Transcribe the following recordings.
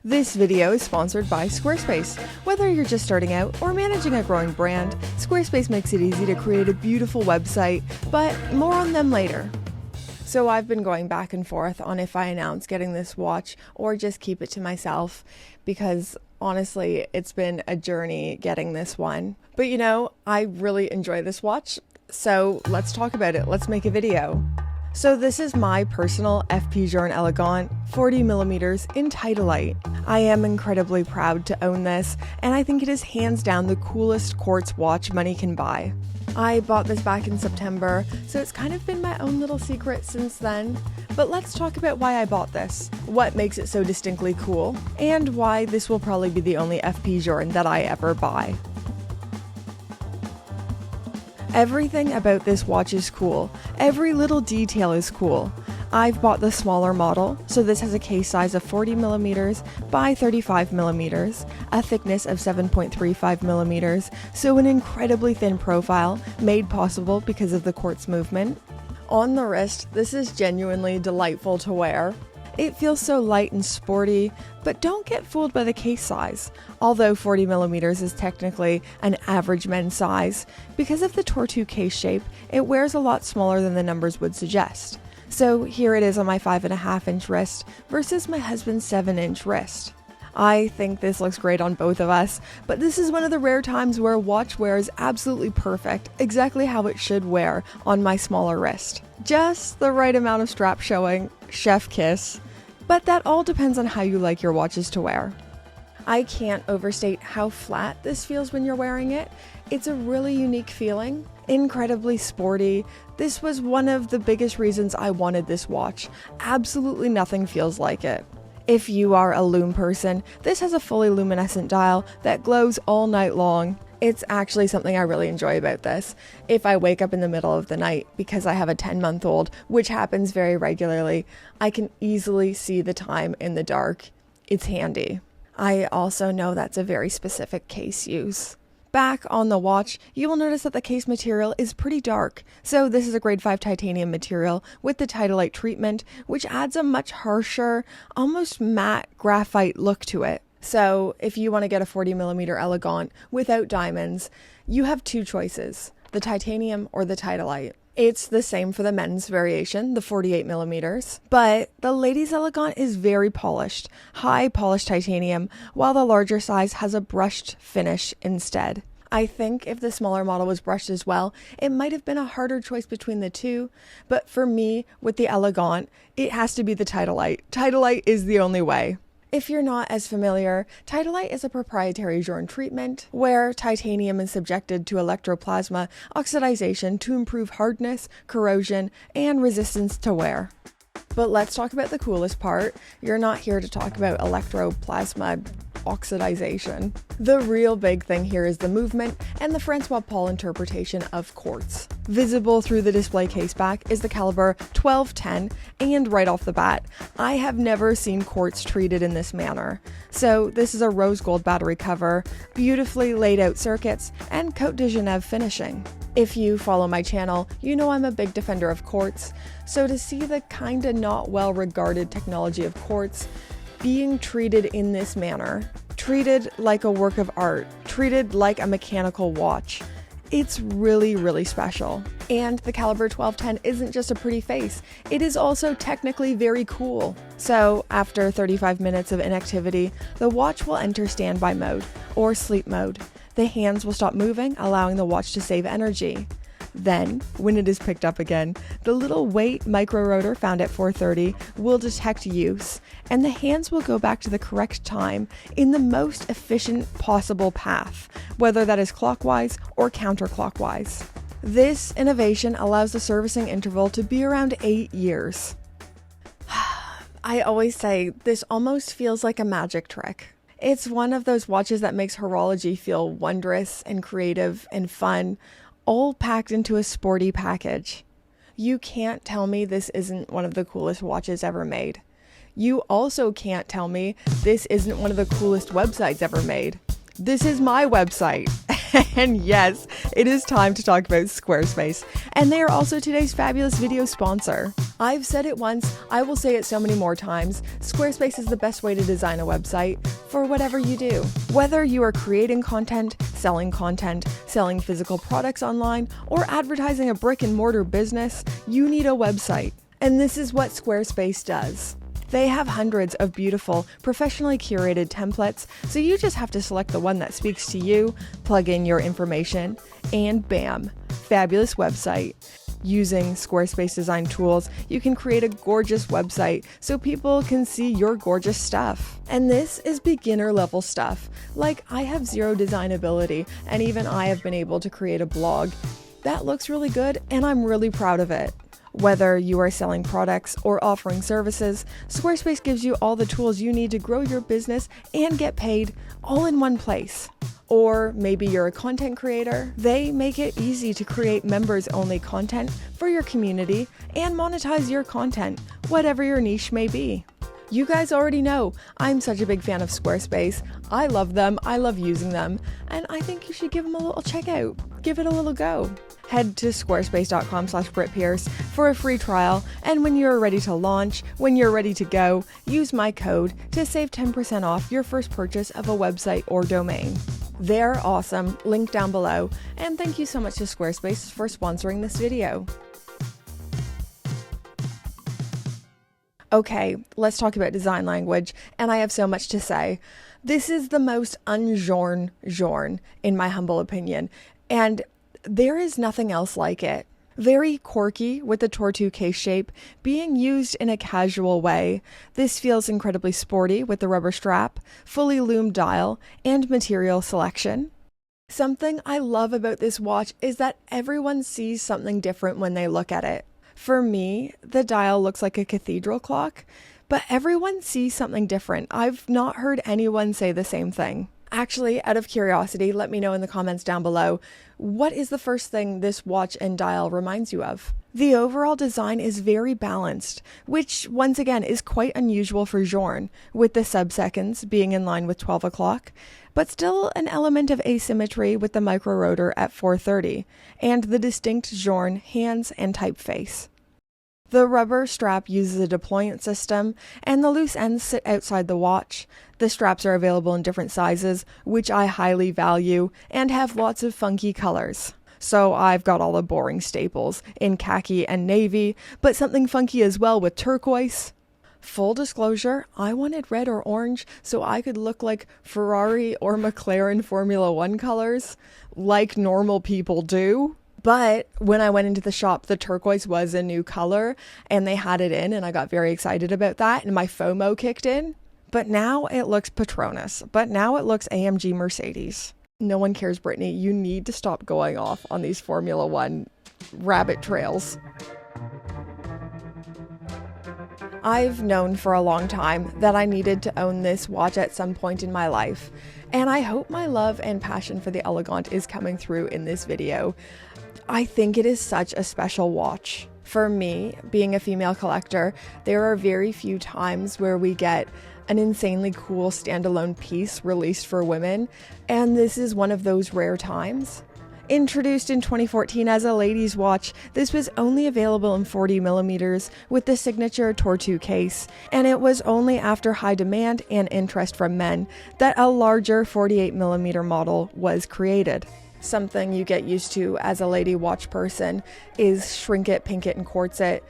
This video is sponsored by Squarespace. Whether you're just starting out or managing a growing brand, Squarespace makes it easy to create a beautiful website, but more on them later. So I've been going back and forth on if I announce getting this watch or just keep it to myself, because honestly, it's been a journey getting this one. But you know, I really enjoy this watch, so let's talk about it. Let's make a video. So this is my personal FP Journe Elegante 40mm in Titalyt. I am incredibly proud to own this, and I think it is hands down the coolest quartz watch money can buy. I bought this back in September, so it's kind of been my own little secret since then. But let's talk about why I bought this, what makes it so distinctly cool, and why this will probably be the only FP Journe that I ever buy. Everything about this watch is cool. Every little detail is cool. I've bought the smaller model, so this has a case size of 40mm by 35mm, a thickness of 7.35mm, so an incredibly thin profile, made possible because of the quartz movement. On the wrist, this is genuinely delightful to wear. It feels so light and sporty, but don't get fooled by the case size. Although 40mm is technically an average men's size, because of the Tortue case shape, it wears a lot smaller than the numbers would suggest. So here it is on my 5.5-inch wrist versus my husband's 7-inch wrist. I think this looks great on both of us, but this is one of the rare times where watch wear is absolutely perfect, exactly how it should wear on my smaller wrist. Just the right amount of strap showing, chef kiss. But that all depends on how you like your watches to wear. I can't overstate how flat this feels when you're wearing it. It's a really unique feeling, incredibly sporty. This was one of the biggest reasons I wanted this watch. Absolutely nothing feels like it. If you are a lume person, this has a fully luminescent dial that glows all night long. It's actually something I really enjoy about this. If I wake up in the middle of the night because I have a 10-month-old, which happens very regularly, I can easily see the time in the dark. It's handy. I also know that's a very specific case use. Back on the watch, you will notice that the case material is pretty dark. So this is a grade 5 titanium material with the Titalyt treatment, which adds a much harsher, almost matte graphite look to it. So if you want to get a 40mm Elegante without diamonds, you have two choices, the titanium or the Titalyt. It's the same for the men's variation, the 48mm, but the ladies' Elegante is very polished, high polished titanium, while the larger size has a brushed finish instead. I think if the smaller model was brushed as well, it might have been a harder choice between the two, but for me, with the Elegante, it has to be the Titalyt. Titalyt is the only way. If you're not as familiar, Titalyt is a proprietary Journe treatment where titanium is subjected to electroplasma oxidization to improve hardness, corrosion, and resistance to wear. But let's talk about the coolest part. You're not here to talk about electroplasma oxidization. The real big thing here is the movement and the Francois Paul interpretation of quartz. Visible through the display case back is the caliber 1210, and right off the bat, I have never seen quartz treated in this manner. So this is a rose gold battery cover, beautifully laid out circuits, and Côte de Genève finishing. If you follow my channel, you know I'm a big defender of quartz, so to see the kinda not well regarded technology of quartz being treated in this manner, treated like a work of art, treated like a mechanical watch, it's really, really special. And the caliber 1210 isn't just a pretty face, it is also technically very cool. So after 35 minutes of inactivity, the watch will enter standby mode, or sleep mode. The hands will stop moving, allowing the watch to save energy. Then, when it is picked up again, the little weight micro rotor found at 4:30 will detect use, and the hands will go back to the correct time in the most efficient possible path, whether that is clockwise or counterclockwise. This innovation allows the servicing interval to be around 8 years. I always say this almost feels like a magic trick. It's one of those watches that makes horology feel wondrous and creative and fun, all packed into a sporty package. You can't tell me this isn't one of the coolest watches ever made. You also can't tell me this isn't one of the coolest websites ever made. This is my website. And yes, it is time to talk about Squarespace, and they are also today's fabulous video sponsor. I've said it once, I will say it so many more times, Squarespace is the best way to design a website for whatever you do. Whether you are creating content, selling physical products online, or advertising a brick and mortar business, you need a website. And this is what Squarespace does. They have hundreds of beautiful, professionally curated templates, so you just have to select the one that speaks to you, plug in your information, and bam, fabulous website. Using Squarespace design tools, you can create a gorgeous website so people can see your gorgeous stuff. And this is beginner level stuff. Like, I have zero design ability, and even I have been able to create a blog. That looks really good, and I'm really proud of it. Whether you are selling products or offering services, Squarespace gives you all the tools you need to grow your business and get paid all in one place. Or maybe you're a content creator. They make it easy to create members-only content for your community and monetize your content, whatever your niche may be. You guys already know, I'm such a big fan of Squarespace. I love them, I love using them, and I think you should give them a little check out. Give it a little go. Head to squarespace.com/BritPierce for a free trial, and when you're ready to launch, when you're ready to go, use my code to save 10% off your first purchase of a website or domain. They're awesome, link down below, and thank you so much to Squarespace for sponsoring this video. Okay, let's talk about design language, and I have so much to say. This is the most un-Journe Journe, in my humble opinion, and there is nothing else like it. Very quirky with the tortue case shape, being used in a casual way. This feels incredibly sporty with the rubber strap, fully loomed dial, and material selection. Something I love about this watch is that everyone sees something different when they look at it. For me, the dial looks like a cathedral clock, but everyone sees something different. I've not heard anyone say the same thing. Actually, out of curiosity, let me know in the comments down below, what is the first thing this watch and dial reminds you of? The overall design is very balanced, which once again is quite unusual for Journe, with the sub-seconds being in line with 12 o'clock, but still an element of asymmetry with the micro rotor at 4:30, and the distinct Journe hands and typeface. The rubber strap uses a deployment system, and the loose ends sit outside the watch. The straps are available in different sizes, which I highly value, and have lots of funky colors. So I've got all the boring staples in khaki and navy, but something funky as well with turquoise. Full disclosure, I wanted red or orange so I could look like Ferrari or McLaren Formula One colors, like normal people do. But when I went into the shop, the turquoise was a new color and they had it in, and I got very excited about that, and my FOMO kicked in. But now it looks Petronas, but now it looks AMG Mercedes. No one cares, Brittany. You need to stop going off on these Formula One rabbit trails. I've known for a long time that I needed to own this watch at some point in my life, and I hope my love and passion for the Elegante is coming through in this video. I think it is such a special watch. For me, being a female collector, there are very few times where we get an insanely cool standalone piece released for women, and this is one of those rare times. Introduced in 2014 as a ladies' watch, this was only available in 40mm with the signature tortue case, and it was only after high demand and interest from men that a larger 48mm model was created. Something you get used to as a lady watch person is shrink it, pink it, and quartz it,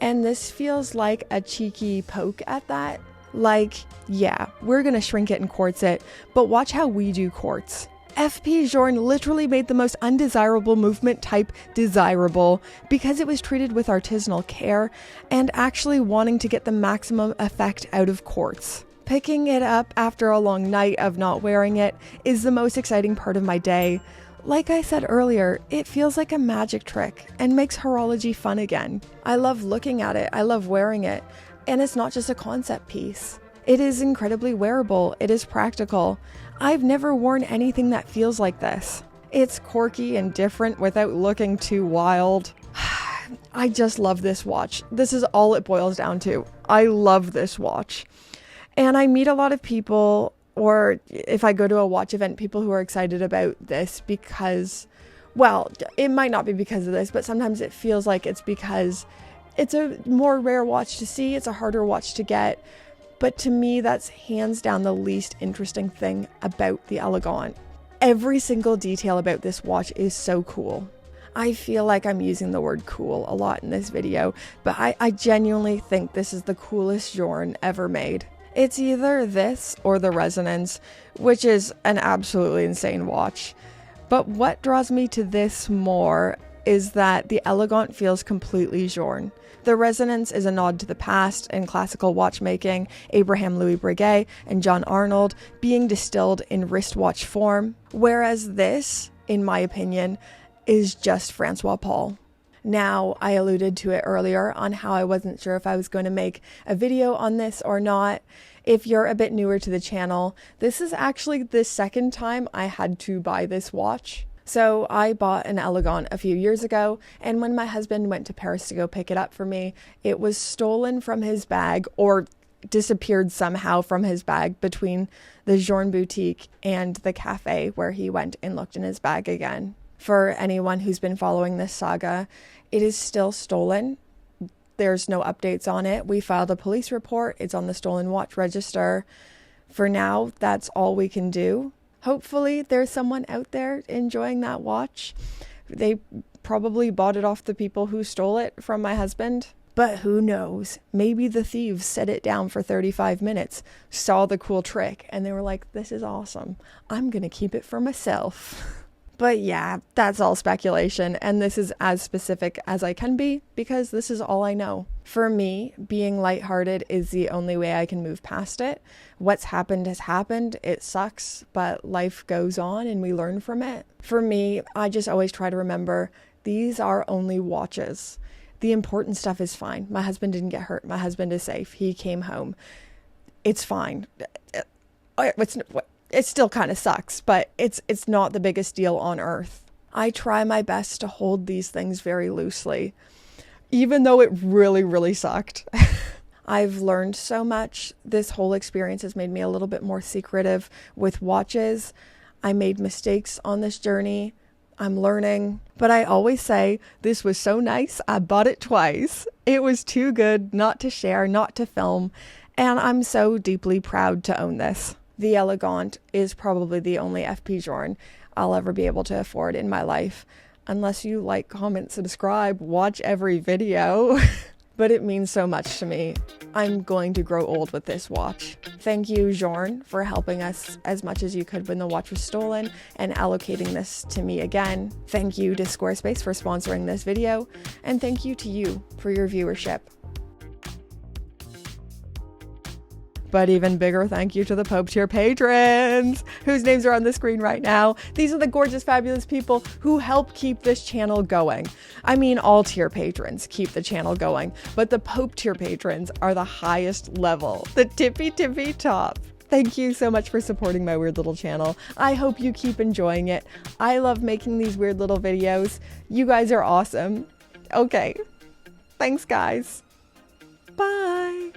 and this feels like a cheeky poke at that. Like, yeah, we're gonna shrink it and quartz it, but watch how we do quartz. FP Journe literally made the most undesirable movement type desirable because it was treated with artisanal care and actually wanting to get the maximum effect out of quartz. Picking it up after a long night of not wearing it is the most exciting part of my day. Like I said earlier, it feels like a magic trick and makes horology fun again. I love looking at it, I love wearing it, and it's not just a concept piece. It is incredibly wearable, it is practical. I've never worn anything that feels like this. It's quirky and different without looking too wild. I just love this watch. This is all it boils down to. I love this watch. And I meet a lot of people or if I go to a watch event, people who are excited about this because, well, it might not be because of this, but sometimes it feels like it's because it's a more rare watch to see. It's a harder watch to get. But to me, that's hands down the least interesting thing about the Elegante. Every single detail about this watch is so cool. I feel like I'm using the word cool a lot in this video, but I genuinely think this is the coolest Journe ever made. It's either this or the Resonance, which is an absolutely insane watch. But what draws me to this more is that the Elegante feels completely Journe. The Resonance is a nod to the past in classical watchmaking, Abraham Louis Breguet and John Arnold being distilled in wristwatch form, whereas this, in my opinion, is just Francois Paul. Now, I alluded to it earlier on how I wasn't sure if I was going to make a video on this or not. If you're a bit newer to the channel, this is actually the second time I had to buy this watch. So I bought an Elegante a few years ago, and when my husband went to Paris to go pick it up for me, it was stolen from his bag or disappeared somehow from his bag between the Journe boutique and the cafe where he went and looked in his bag again. For anyone who's been following this saga, it is still stolen. There's no updates on it. We filed a police report. It's on the stolen watch register. For now, that's all we can do. Hopefully, there's someone out there enjoying that watch. They probably bought it off the people who stole it from my husband. But who knows? Maybe the thieves set it down for 35 minutes, saw the cool trick, and they were like, this is awesome. I'm going to keep it for myself. But yeah, that's all speculation, and this is as specific as I can be because this is all I know. For me, being lighthearted is the only way I can move past it. What's happened has happened. It sucks, but life goes on and we learn from it. For me, I just always try to remember these are only watches. The important stuff is fine. My husband didn't get hurt. My husband is safe. He came home. It's fine. It still kind of sucks, but it's not the biggest deal on earth. I try my best to hold these things very loosely, even though it really, really sucked. I've learned so much. This whole experience has made me a little bit more secretive with watches. I made mistakes on this journey. I'm learning. But I always say, this was so nice, I bought it twice. It was too good not to share, not to film, and I'm so deeply proud to own this. The Elegante is probably the only FP Journe I'll ever be able to afford in my life. Unless you like, comment, subscribe, watch every video. But it means so much to me. I'm going to grow old with this watch. Thank you, Journe, for helping us as much as you could when the watch was stolen and allocating this to me again. Thank you to Squarespace for sponsoring this video. And thank you to you for your viewership. But even bigger thank you to the Pope tier patrons, whose names are on the screen right now. These are the gorgeous, fabulous people who help keep this channel going. I mean, all tier patrons keep the channel going, but the Pope tier patrons are the highest level, the tippy top. Thank you so much for supporting my weird little channel. I hope you keep enjoying it. I love making these weird little videos. You guys are awesome. Okay, thanks guys. Bye.